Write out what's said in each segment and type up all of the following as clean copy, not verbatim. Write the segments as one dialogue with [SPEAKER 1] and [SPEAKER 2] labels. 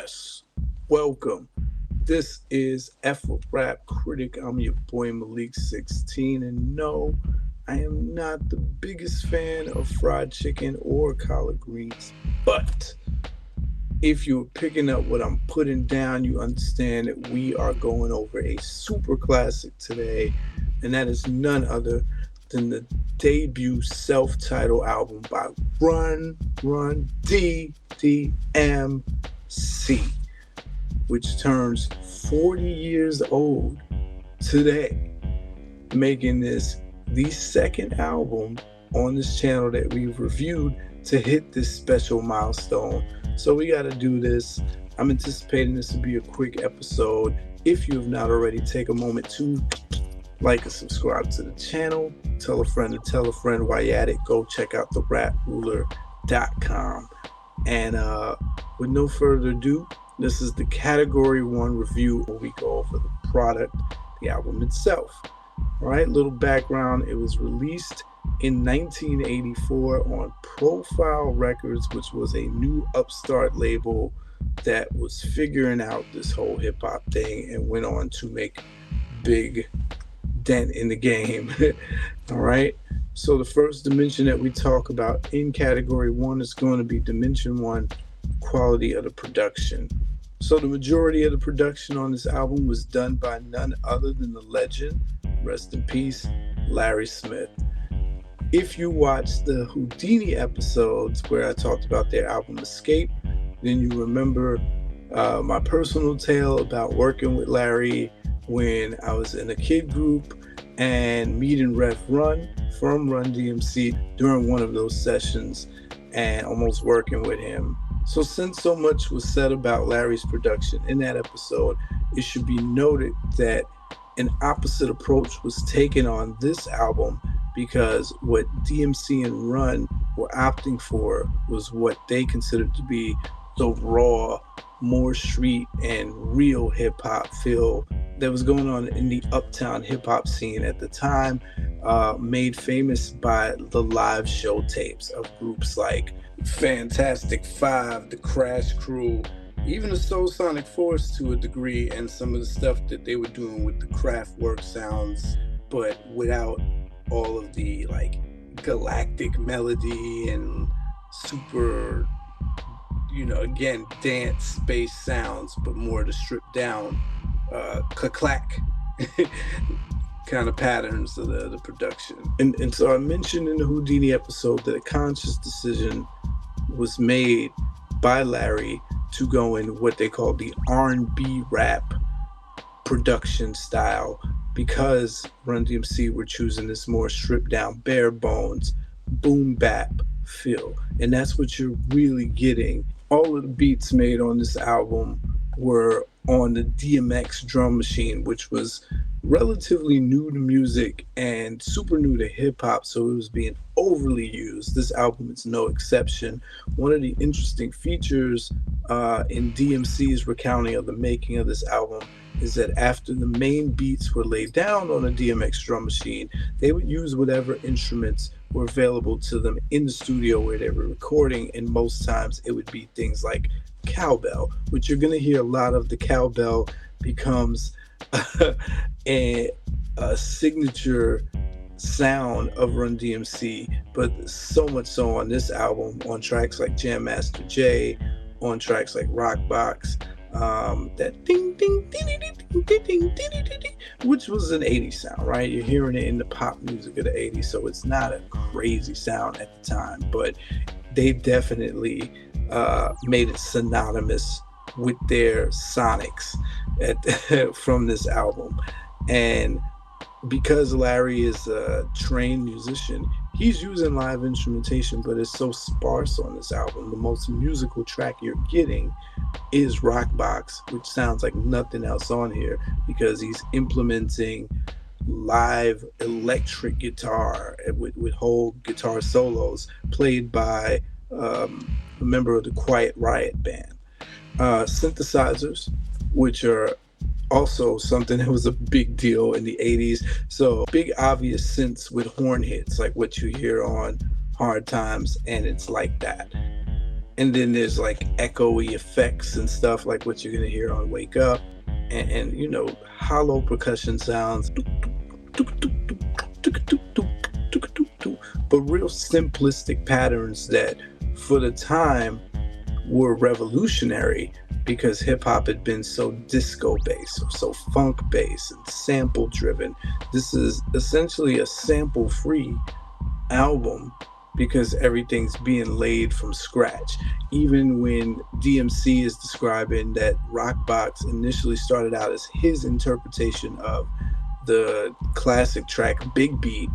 [SPEAKER 1] Yes, welcome. This is F Rap Critic. I'm your boy Malik 16, and no, I am not the biggest fan of fried chicken or collard greens, but if you're picking up what I'm putting down, you understand that we are going over a super classic today, and that is none other than the debut self-titled album by Run DMC, which turns 40 years old today, making this the second album on this channel that we've reviewed to hit this special milestone. So we got to do this. I'm anticipating this to be a quick episode. If you have not already, take a moment to like and subscribe to the channel. Tell a friend to tell a friend while you're at it. Go check out therapuler.com. And with no further ado, this is the Category 1 review where we go over the product, the album itself. All right, little background. It was released in 1984 on Profile Records, which was a new upstart label that was figuring out this whole hip-hop thing and went on to make big dent in the game. All right, so the first dimension that we talk about in Category 1 is going to be Dimension 1, quality of the production. So the majority of the production on this album was done by none other than the legend, rest in peace, Larry Smith. If you watch the Houdini episodes where I talked about their album Escape, then you remember my personal tale about working with Larry when I was in a kid group and meeting Rev Run from Run DMC during one of those sessions and almost working with him. So since so much was said about Larry's production in that episode, it should be noted that an opposite approach was taken on this album, because what DMC and Run were opting for was what they considered to be the raw, more street and real hip-hop feel that was going on in the uptown hip-hop scene at the time, made famous by the live show tapes of groups like Fantastic Five, the Crash Crew, even the Soul Sonic Force to a degree, and some of the stuff that they were doing with the Kraftwerk sounds, but without all of the like galactic melody and super, again, dance-based sounds, but more the stripped down clack kind of patterns of the production. And so I mentioned in the Houdini episode that a conscious decision was made by Larry to go in what they call the R&B rap production style, because Run DMC were choosing this more stripped down, bare bones, boom bap feel. And that's what you're really getting. All of the beats made on this album were on the DMX drum machine, which was relatively new to music and super new to hip-hop, so it was being overly used. This album is no exception. One of the interesting features in DMC's recounting of the making of this album is that after the main beats were laid down on a DMX drum machine, they would use whatever instruments were available to them in the studio where they were recording, and most times it would be things like cowbell, which you're going to hear a lot of. The cowbell becomes a signature sound of Run DMC, but so much so on this album, on tracks like Jam Master Jay, on tracks like Rockbox, that ding ding ding ding ding ding ding ding ding, which was an 80s sound, right? You're hearing it in the pop music of the 80s, so it's not a crazy sound at the time, but they definitely made it synonymous with their sonics from this album. And because Larry is a trained musician, he's using live instrumentation, but it's so sparse on this album. The most musical track you're getting is Rockbox, which sounds like nothing else on here, because he's implementing live electric guitar with whole guitar solos played by a member of the Quiet Riot band. Synthesizers, which are also something that was a big deal in the 80s. So big obvious synths with horn hits like what you hear on Hard Times, and It's Like That. And then there's like echoey effects and stuff like what you're gonna hear on Wake Up, and you know, hollow percussion sounds, but real simplistic patterns that for the time were revolutionary because hip hop had been so disco based, so funk based and sample driven. This is essentially a sample free album because everything's being laid from scratch. Even when DMC is describing that Rockbox initially started out as his interpretation of the classic track Big Beat,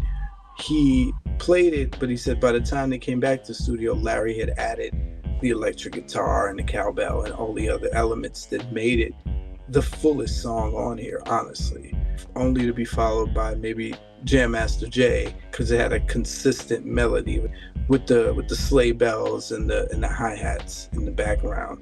[SPEAKER 1] he played it, but he said by the time they came back to the studio, Larry had added the electric guitar and the cowbell and all the other elements that made it the fullest song on here, honestly. Only to be followed by maybe Jam Master Jay, because it had a consistent melody with the sleigh bells and the hi-hats in the background.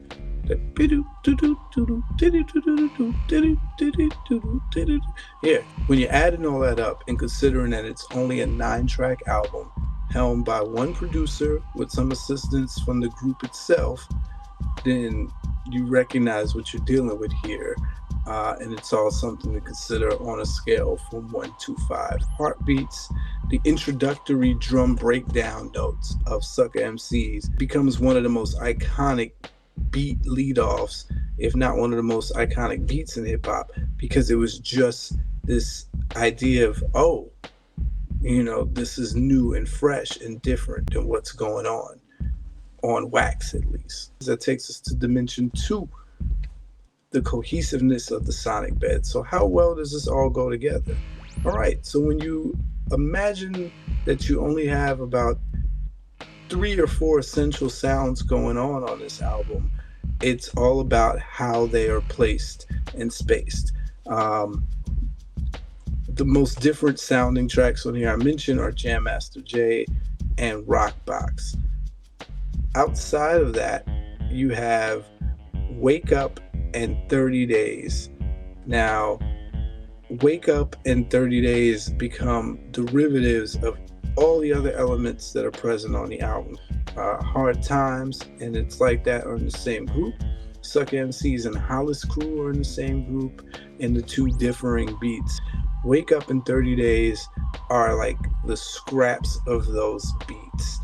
[SPEAKER 1] Yeah, when you're adding all that up and considering that it's only a 9-track album helmed by one producer with some assistance from the group itself, then you recognize what you're dealing with here. And it's all something to consider on a scale from 1 to 5 heartbeats. The introductory drum breakdown notes of Sucker MCs becomes one of the most iconic beat leadoffs, if not one of the most iconic beats in hip hop, because it was just this idea of, oh, you know, this is new and fresh and different than what's going on wax, at least. That takes us to dimension 2, the cohesiveness of the sonic bed. So how well does this all go together? All right, so when you imagine that you only have about 3 or 4 essential sounds going on this album, it's all about how they are placed and spaced. The most different sounding tracks on here I mentioned are Jam Master Jay and Rockbox. Outside of that, you have Wake Up and 30 Days. Now, Wake Up and 30 Days become derivatives of all the other elements that are present on the album. Hard Times and It's Like That are in the same group. Sucker MCs and Hollis Crew are in the same group, and the 2 differing beats. Wake Up in 30 Days are like the scraps of those beats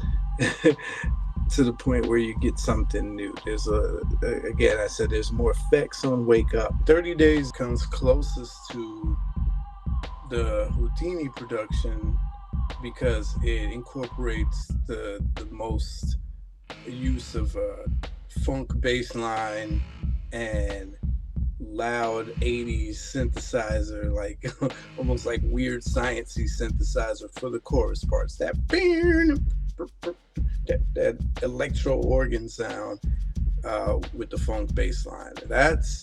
[SPEAKER 1] to the point where you get something new. There's again, I said there's more effects on Wake Up. 30 Days comes closest to the Houdini production because it incorporates the most use of funk bass line and loud 80s synthesizer, like almost like weird sciencey synthesizer for the chorus parts. That electro organ sound with the funk bass line. That's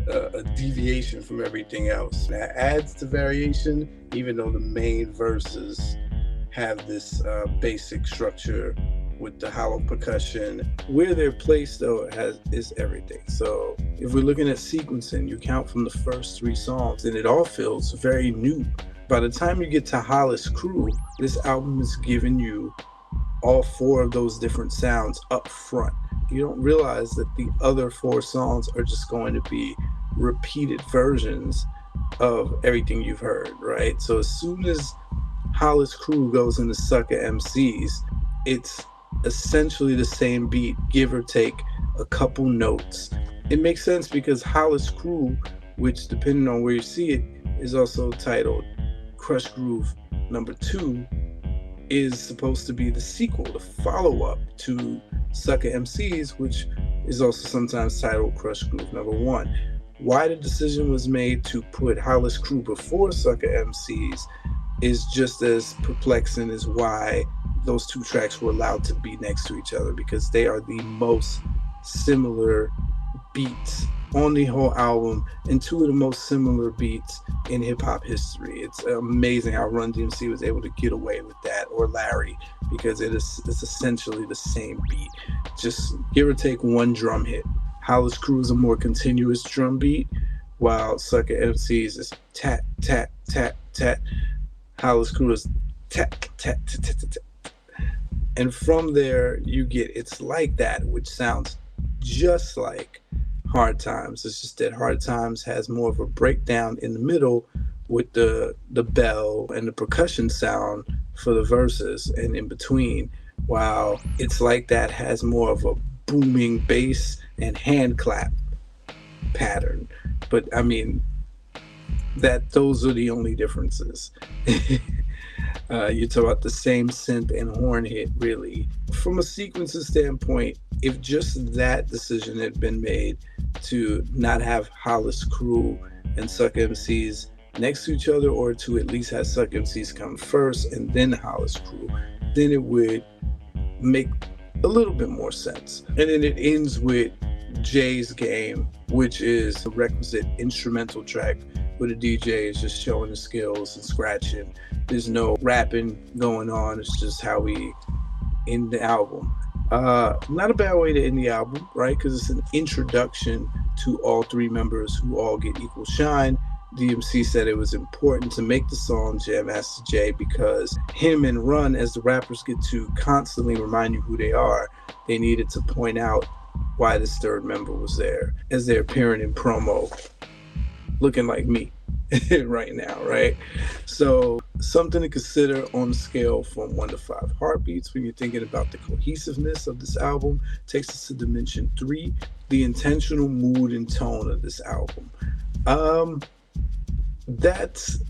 [SPEAKER 1] a deviation from everything else. That adds to variation, even though the main verses have this basic structure with the hollow percussion. Where they're placed, though, is everything. So if we're looking at sequencing, you count from the first 3 songs, and it all feels very new. By the time you get to Hollis Crew, this album is giving you all 4 of those different sounds up front. You don't realize that the other 4 songs are just going to be repeated versions of everything you've heard, right? So as soon as Hollis Crew goes into Sucker MCs, it's essentially the same beat, give or take a couple notes. It makes sense because Hollis Crew, which depending on where you see it, is also titled Crush Groove number 2, is supposed to be the sequel, the follow-up to Sucker MCs, which is also sometimes titled Crush Groove number 1. Why the decision was made to put Hollis Crew before Sucker MCs is just as perplexing as why those 2 tracks were allowed to be next to each other, because they are the most similar beats on the whole album and 2 of the most similar beats in hip-hop history. It's amazing how Run DMC was able to get away with that, or Larry, because it's essentially the same beat, just give or take 1 drum hit. Hollis Crew is a more continuous drum beat, while Sucker MCs is tat, tat, tat, tat. Hollis Crew is tat, tat, tat, tat, tat. And from there, you get It's Like That, which sounds just like Hard Times. It's just that Hard Times has more of a breakdown in the middle with the bell and the percussion sound for the verses and in between, while It's Like That has more of a booming bass and hand clap pattern. But I mean, those are the only differences. You talk about the same synth and horn hit, really. From a sequencing standpoint, if just that decision had been made to not have Hollis Crew and Suck MCs next to each other, or to at least have Suck MCs come first and then Hollis Crew, then it would make a little bit more sense. And then it ends with Jay's Game, which is a requisite instrumental track where the DJ is just showing the skills and scratching. There's no rapping going on. It's just how we end the album. Not a bad way to end the album, right? Because it's an introduction to all three members who all get equal shine. DMC said it was important to make the song Jam Master Jay because him and Run, as the rappers get to constantly remind you who they are, they needed to point out why this third member was there, as they're appearing in promo, looking like me right now, right? So something to consider on the scale from 1 to 5 heartbeats when you're thinking about the cohesiveness of this album. Takes us to dimension 3, the intentional mood and tone of this album. That's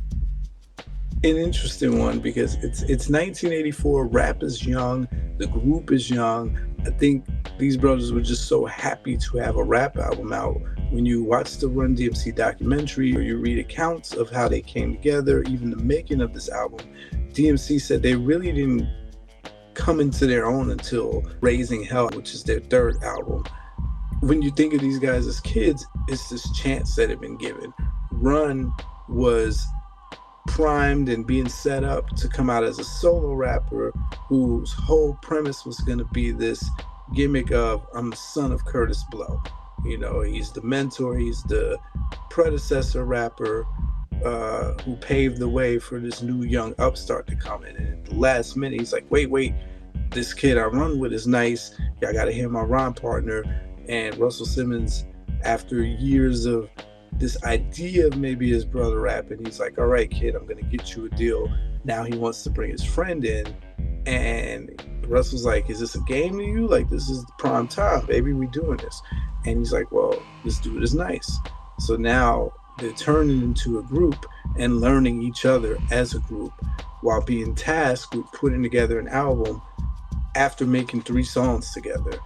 [SPEAKER 1] an interesting one because it's 1984. Rap is young, the group is young. I think these brothers were just so happy to have a rap album out. When you watch the Run DMC documentary or you read accounts of how they came together, even the making of this album, DMC said they really didn't come into their own until Raising Hell, which is their third album. When you think of these guys as kids, it's this chance that had been given. Run was primed and being set up to come out as a solo rapper whose whole premise was going to be this gimmick of, I'm the son of Curtis Blow. You know, he's the mentor, he's the predecessor rapper who paved the way for this new young upstart to come in. And at the last minute, he's like, wait, this kid I run with is nice. I got to hear my rhyme partner. And Russell Simmons, after years of this idea of maybe his brother rapping, he's like, all right, kid, I'm going to get you a deal. Now he wants to bring his friend in. And Russell's like, is this a game to you? Like, this is prime time, baby, we doing this. And he's like, well, this dude is nice. So now they're turning into a group and learning each other as a group while being tasked with putting together an album after making 3 songs together.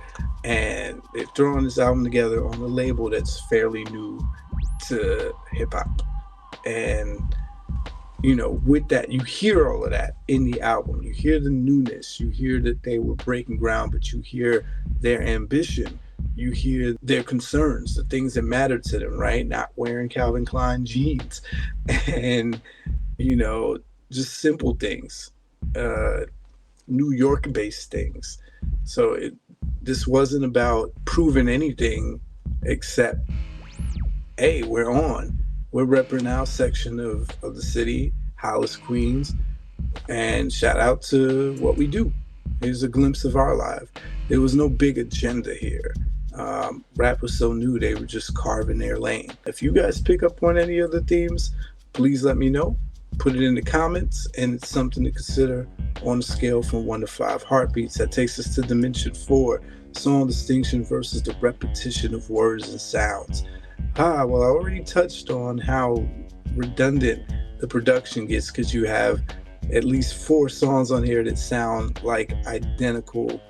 [SPEAKER 1] And they're throwing this album together on a label that's fairly new to hip hop. And, you know, with that, you hear all of that in the album. You hear the newness. You hear that they were breaking ground, but you hear their ambition. You hear their concerns, the things that matter to them, right? Not wearing Calvin Klein jeans and, you know, just simple things, New York-based things. So this wasn't about proving anything except, hey, we're on. We're repping our section of the city, Hollis, Queens, and shout out to what we do. Here's a glimpse of our life. There was no big agenda here. Rap was so new, they were just carving their lane. If you guys pick up on any of the themes, please let me know. Put it in the comments, and it's something to consider on a scale from 1 to 5 heartbeats. That takes us to dimension 4, song distinction versus the repetition of words and sounds. Well, I already touched on how redundant the production gets because you have at least 4 songs on here that sound like identical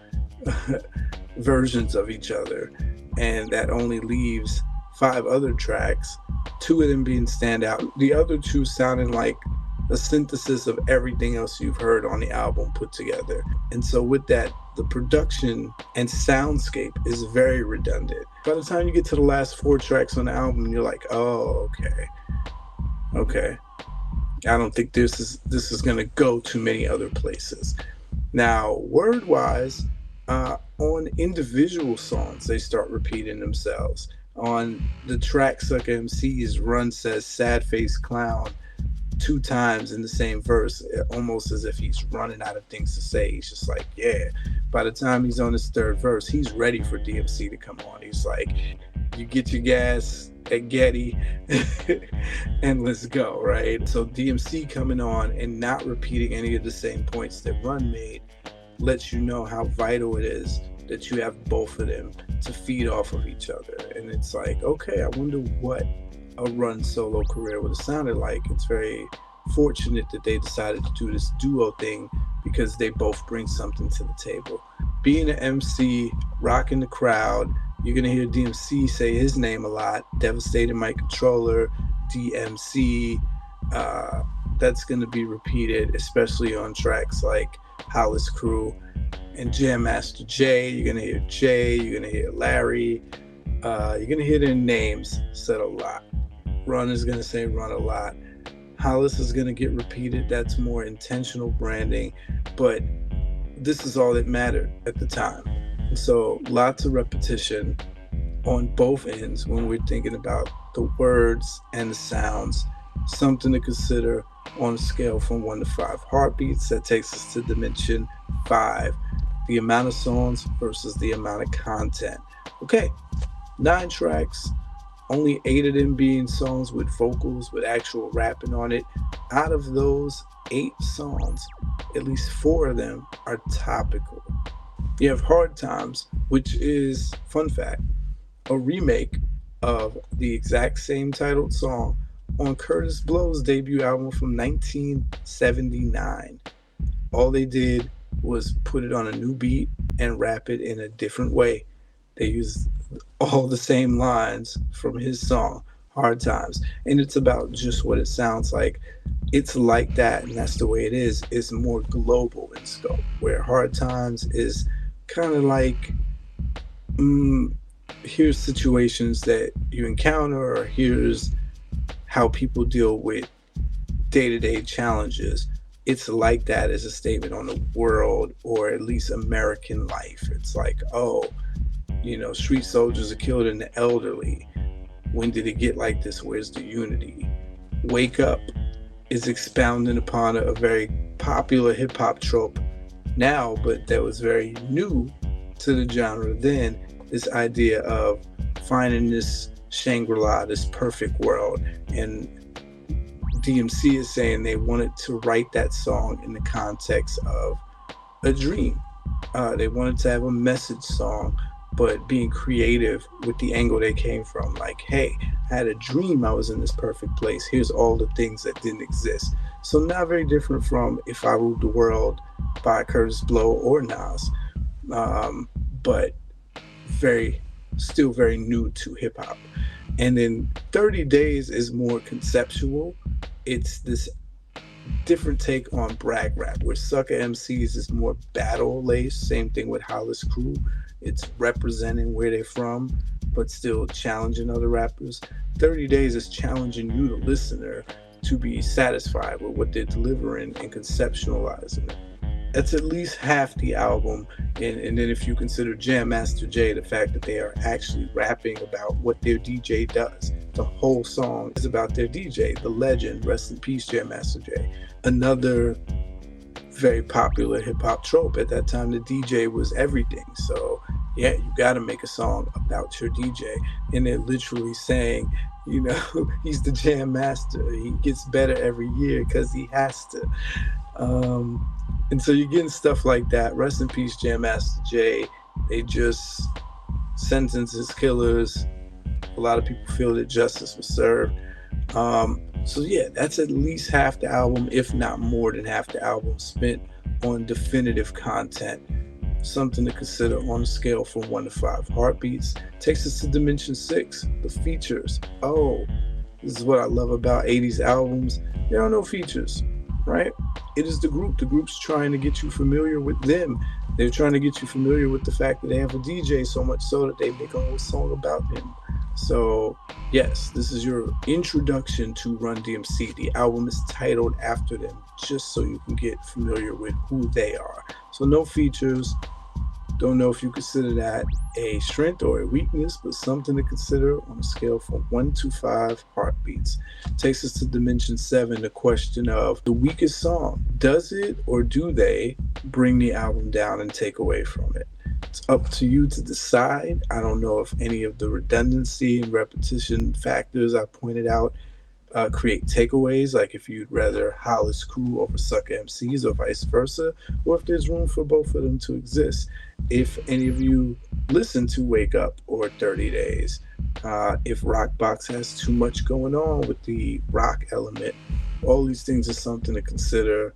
[SPEAKER 1] versions of each other, and that only leaves 5 other tracks, 2 of them being standout, the other 2 sounding like a synthesis of everything else you've heard on the album put together. And so with that, the production and soundscape is very redundant. By the time you get to the last 4 tracks on the album, you're like, oh, okay, I don't think this is gonna go too many other places. Now, word-wise, on individual songs, they start repeating themselves. On the track Suck MC's, Run says sad face clown 2 times in the same verse, almost as if he's running out of things to say. He's just like, yeah. By the time he's on his 3rd verse, he's ready for DMC to come on. He's like, you get your gas at Getty and let's go, right? So DMC coming on and not repeating any of the same points that Run made lets you know how vital it is that you have both of them to feed off of each other. And it's like, okay, I wonder what a Run solo career would have sounded like. It's very fortunate that they decided to do this duo thing because they both bring something to the table. Being an MC, rocking the crowd, you're going to hear DMC say his name a lot. Devastating My Controller, DMC. That's going to be repeated, especially on tracks like Hollis Crew and Jam Master Jay. You're going to hear Jay, you're going to hear Larry. You're going to hear their names said a lot. Run is going to say Run a lot. Hollis is going to get repeated. That's more intentional branding, but this is all that mattered at the time. And so lots of repetition on both ends when we're thinking about the words and the sounds. Something to consider on a scale from 1 to 5 heartbeats. That takes us to dimension 5. The amount of songs versus the amount of content. Okay, 9 tracks, only 8 of them being songs with vocals, with actual rapping on it. Out of those 8 songs, at least 4 of them are topical. You have Hard Times, which is, fun fact, a remake of the exact same titled song on Curtis Blow's debut album from 1979. All they did was put it on a new beat and rap it in a different way. They used all the same lines from his song, Hard Times, and it's about just what it sounds like. It's like that, and that's the way it is. It's more global in scope, where Hard Times is kind of like, here's situations that you encounter, or here's how people deal with day-to-day challenges. It's like that as a statement on the world, or at least American life. It's like, oh, you know, street soldiers are killed in the elderly. When did it get like this? Where's the unity? Wake Up is expounding upon a very popular hip-hop trope now, but that was very new to the genre then. This idea of finding this Shangri-La, this perfect world. And DMC is saying they wanted to write that song in the context of a dream. They wanted to have a message song, but being creative with the angle they came from. Like, hey, I had a dream I was in this perfect place. Here's all the things that didn't exist. So not very different from If I Ruled the World by Curtis Blow or Nas, but still very new to hip hop. And then 30 Days is more conceptual. It's this different take on brag rap, where Sucker MCs is more battle laced. Same thing with Hollis Crew. It's representing where they're from, but still challenging other rappers. 30 Days is challenging you, the listener, to be satisfied with what they're delivering and conceptualizing it. That's at least half the album. And then if you consider Jam Master Jay, the fact that they are actually rapping about what their DJ does. The whole song is about their DJ, the legend, rest in peace, Jam Master Jay. Another very popular hip-hop trope. At that time, the DJ was everything. So yeah, you got to make a song about your DJ. And they're literally saying, you know, he's the jam master. He gets better every year because he has to. And so you're getting stuff like that. Rest in peace, Jam Master Jay. They just sentenced his killers. A lot of people feel that justice was served. So yeah, that's at least half the album, if not more than half the album, spent on definitive content. Something to consider on a scale from 1 to 5 heartbeats. Takes us to dimension 6, the features. Oh, this is what I love about 80s albums. There are no features, right? It is the group. The group's trying to get you familiar with them. They're trying to get you familiar with the fact that they have a DJ, so much so that they make a whole song about him. So yes, this is your introduction to Run DMC. The album is titled after them, just so you can get familiar with who they are. So no features, Don't know if you consider that a strength or a weakness, but something to consider on a scale from 1 to 5 heartbeats. Takes us to dimension 7, the question of the weakest song. Does it or do they bring the album down and take away from it? It's up to you to decide. I don't know if any of the redundancy and repetition factors I pointed out create takeaways, like if you'd rather Hollis Crew over Sucker MCs or vice versa, or if there's room for both of them to exist. If any of you listen to Wake Up or 30 Days, if Rockbox has too much going on with the rock element, all these things are something to consider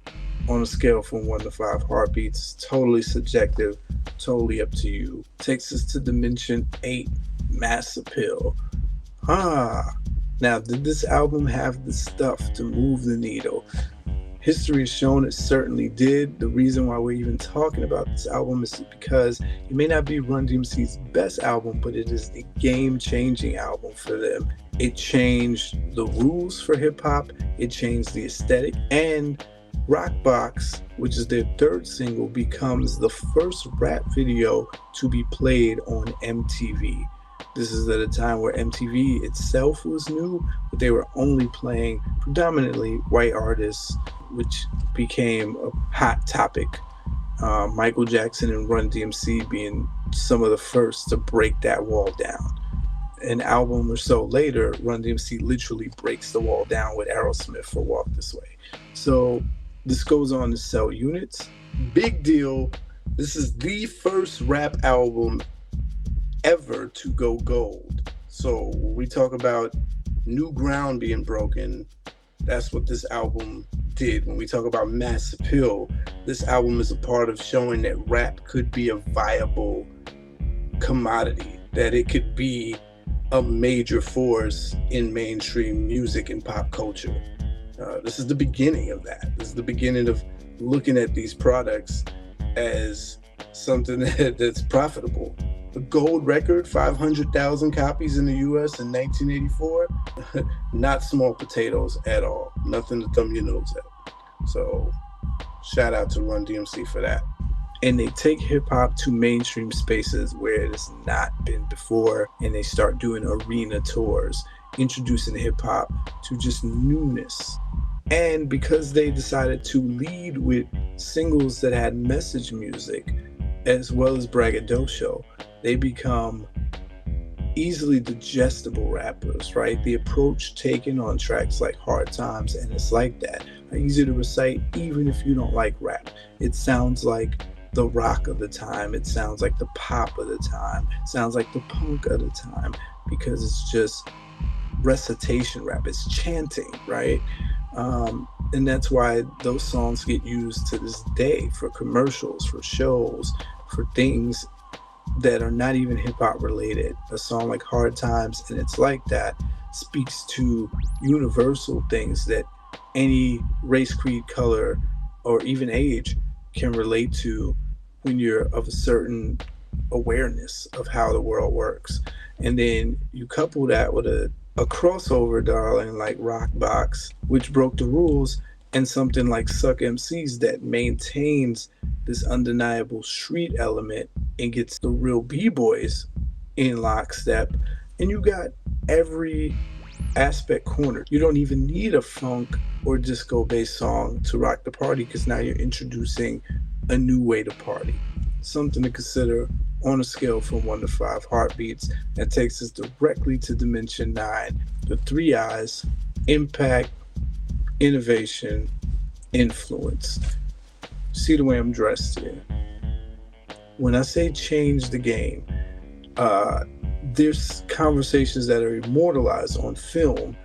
[SPEAKER 1] on a scale from 1 to 5 heartbeats. Totally subjective, totally up to you. Takes us to dimension 8, Mass Appeal. Now, did this album have the stuff to move the needle? History has shown it certainly did. The reason why we're even talking about this album is because it may not be Run DMC's best album, but it is the game-changing album for them. It changed the rules for hip-hop, it changed the aesthetic, and Rockbox, which is their third single, becomes the first rap video to be played on MTV. This is at a time where MTV itself was new, but they were only playing predominantly white artists, which became a hot topic. Michael Jackson and Run DMC being some of the first to break that wall down. An album or so later, Run DMC literally breaks the wall down with Aerosmith for Walk This Way. So this goes on to sell units. Big deal. This is the first rap album ever to go gold. So when we talk about new ground being broken, that's what this album did. When we talk about mass appeal, this album is a part of showing that rap could be a viable commodity, that it could be a major force in mainstream music and pop culture. This is the beginning of that. This is the beginning of looking at these products as something that's profitable. The gold record, 500,000 copies in the US in 1984, not small potatoes at all. Nothing to thumb your nose at. So shout out to Run DMC for that. And they take hip hop to mainstream spaces where it has not been before, and they start doing arena tours, introducing hip hop to just newness. And because they decided to lead with singles that had message music as well as braggadocio, they become easily digestible rappers, right? The approach taken on tracks like Hard Times and It's Like That are easy to recite even if you don't like rap. It sounds like the rock of the time. It sounds like the pop of the time. It sounds like the punk of the time, because it's just recitation rap. It's chanting, right? And that's why those songs get used to this day for commercials, for shows, for things that are not even hip-hop related. A song like Hard Times and It's Like That speaks to universal things that any race, creed, color, or even age can relate to when you're of a certain awareness of how the world works. And then you couple that with a crossover darling like Rockbox, which broke the rules, and something like Suck MCs that maintains this undeniable street element and gets the real b-boys in lockstep, and you got every aspect cornered. You don't even need a funk or disco based song to rock the party, because now you're introducing a new way to party. Something to consider on a scale from 1 to 5 heartbeats. That takes us directly to dimension 9, the 3 I's: impact, innovation, influence. See the way I'm dressed here. When I say change the game, there's conversations that are immortalized on film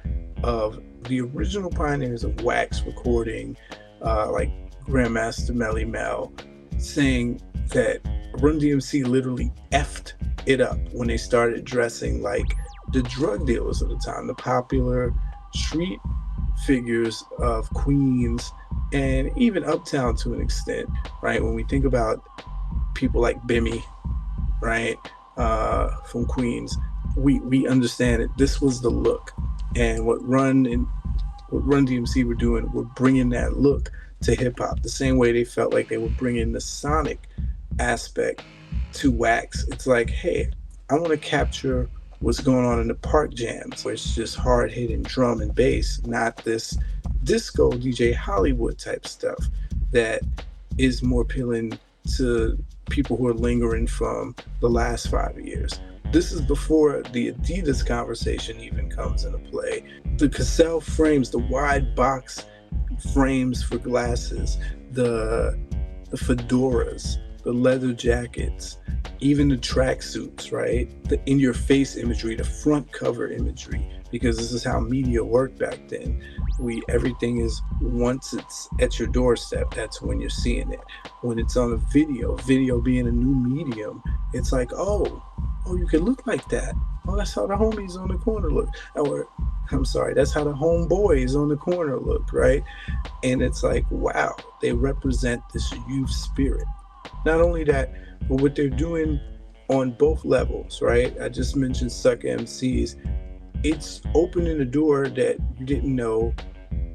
[SPEAKER 1] of the original pioneers of wax recording, like Grandmaster Melly Mel, saying that Run DMC literally effed it up when they started dressing like the drug dealers of the time, the popular street figures of Queens and even Uptown to an extent, right? When we think about people like Bimmy, right, from Queens, we understand that this was the look, and what Run DMC were doing, were bringing that look to hip hop, the same way they felt like they were bringing the sonic aspect to wax. It's like, hey, I want to capture what's going on in the park jams where it's just hard hitting drum and bass, not this disco DJ Hollywood type stuff that is more appealing to people who are lingering from the last 5 years. This is before the Adidas conversation even comes into play. The Cassell frames, the wide box frames for glasses, the fedoras, the leather jackets, even the tracksuits, right? The in-your-face imagery, the front cover imagery, because this is how media worked back then. Everything is, once it's at your doorstep, that's when you're seeing it. When it's on a video being a new medium, it's like, oh, you can look like that. Oh, that's how the homies on the corner look. Or, I'm sorry, that's how the homeboys on the corner look, right? And it's like, wow, they represent this youth spirit. Not only that, but what they're doing on both levels, right? I just mentioned Sucker MCs. It's opening a door that you didn't know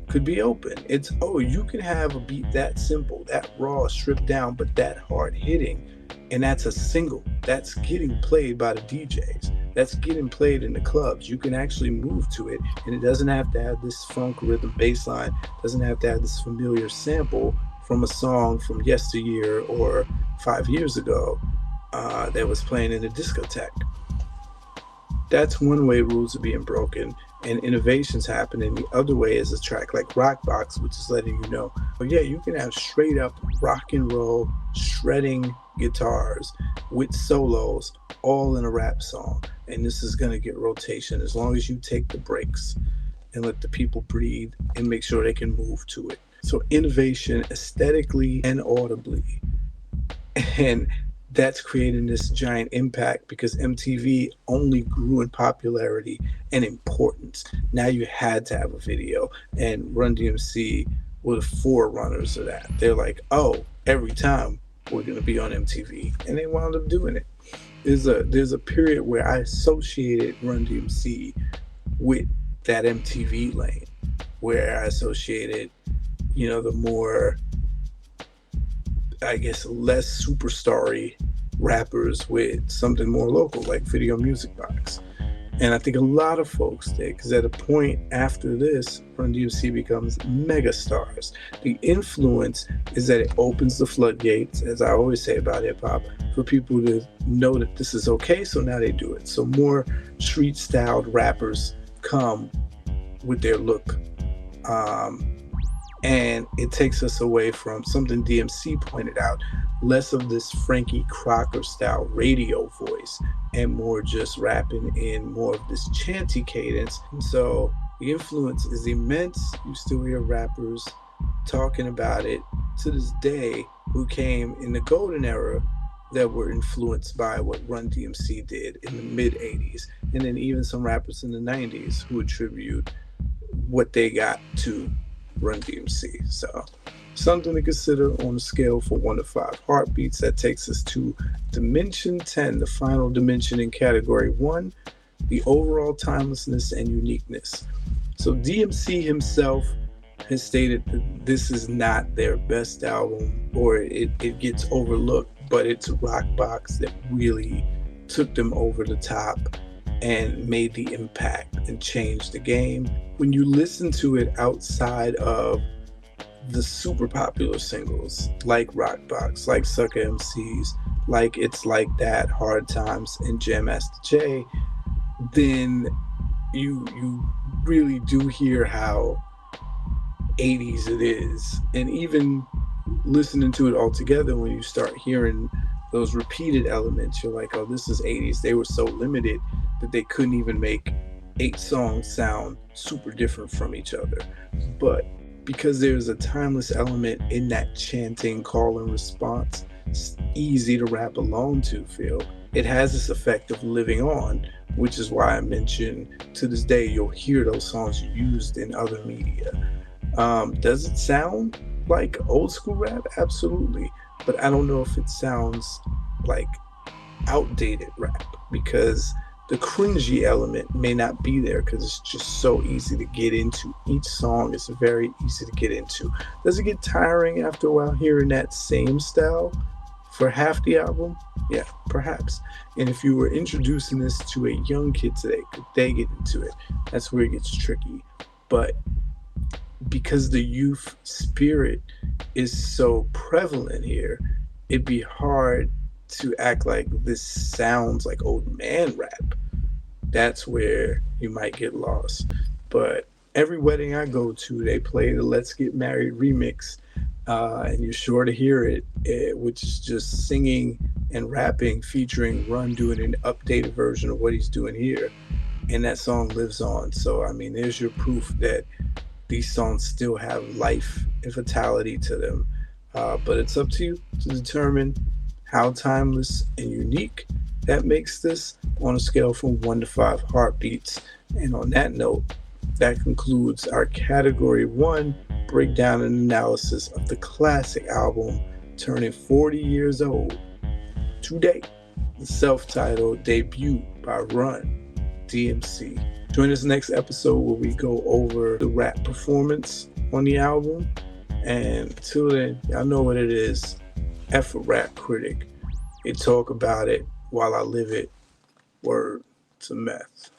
[SPEAKER 1] could be open. It's, you can have a beat that simple, that raw, stripped down, but that hard hitting. And that's a single. That's getting played by the DJs. That's getting played in the clubs. You can actually move to it, and it doesn't have to have this funk rhythm bass line. It doesn't have to have this familiar sample from a song from yesteryear or 5 years ago that was playing in a discotheque. That's one way rules are being broken and innovations happening. The other way is a track like Rockbox, which is letting you know, you can have straight up rock and roll shredding guitars with solos all in a rap song, and this is going to get rotation as long as you take the breaks and let the people breathe and make sure they can move to it. So innovation aesthetically and audibly, and that's creating this giant impact because MTV only grew in popularity and importance. Now you had to have a video, and Run DMC were the forerunners of that. They're like, every time we're going to be on MTV, and they wound up doing it. There's a period where I associated Run DMC with that MTV lane, where I associated, the more, I guess, less superstar-y rappers with something more local, like Video Music Box. And I think a lot of folks did, because at a point after this, Run DMC becomes mega stars. The influence is that it opens the floodgates, as I always say about hip-hop, for people to know that this is okay, so now they do it. So more street-styled rappers come with their look. And it takes us away from something DMC pointed out, less of this Frankie Crocker style radio voice and more just rapping in more of this chanty cadence. And so the influence is immense. You still hear rappers talking about it to this day who came in the golden era that were influenced by what Run DMC did in the mid 80s. And then even some rappers in the 90s who attribute what they got to Run DMC. So something to consider on a scale from 1 to 5 heartbeats. That takes us to dimension 10, the final dimension in category 1, the overall timelessness and uniqueness. So DMC himself has stated that this is not their best album, or it gets overlooked, but it's Rockbox that really took them over the top and made the impact and changed the game. When you listen to it outside of the super popular singles like Rockbox, like Sucker MCs, like It's Like That, Hard Times, and Jam Master Jay, then you really do hear how 80s it is. And even listening to it all together, when you start hearing those repeated elements, you're like, this is 80s. They were so limited that they couldn't even make 8 songs sound super different from each other. But because there's a timeless element in that chanting call and response, it's easy to rap along to, Phil. It has this effect of living on, which is why I mentioned to this day you'll hear those songs used in other media. Does it sound like old school rap? Absolutely. But I don't know if it sounds like outdated rap, because the cringy element may not be there because it's just so easy to get into. Each song is very easy to get into. Does it get tiring after a while hearing that same style for half the album? Yeah, perhaps. And if you were introducing this to a young kid today, could they get into it? That's where it gets tricky. But because the youth spirit is so prevalent here, it'd be hard to act like this sounds like old man rap. That's where you might get lost. But every wedding I go to, they play the Let's Get Married remix, and you're sure to hear it, which is just singing and rapping featuring Run doing an updated version of what he's doing here. And that song lives on. So, I mean, there's your proof that these songs still have life and vitality to them. But it's up to you to determine how timeless and unique that makes this on a scale from 1 to 5 heartbeats. And on that note, that concludes our Category 1 breakdown and analysis of the classic album turning 40 years old today, the self-titled debut by Run DMC. Join us next episode where we go over the rap performance on the album. And until then, y'all know what it is. F a rap critic. They talk about it while I live it. Word to meth.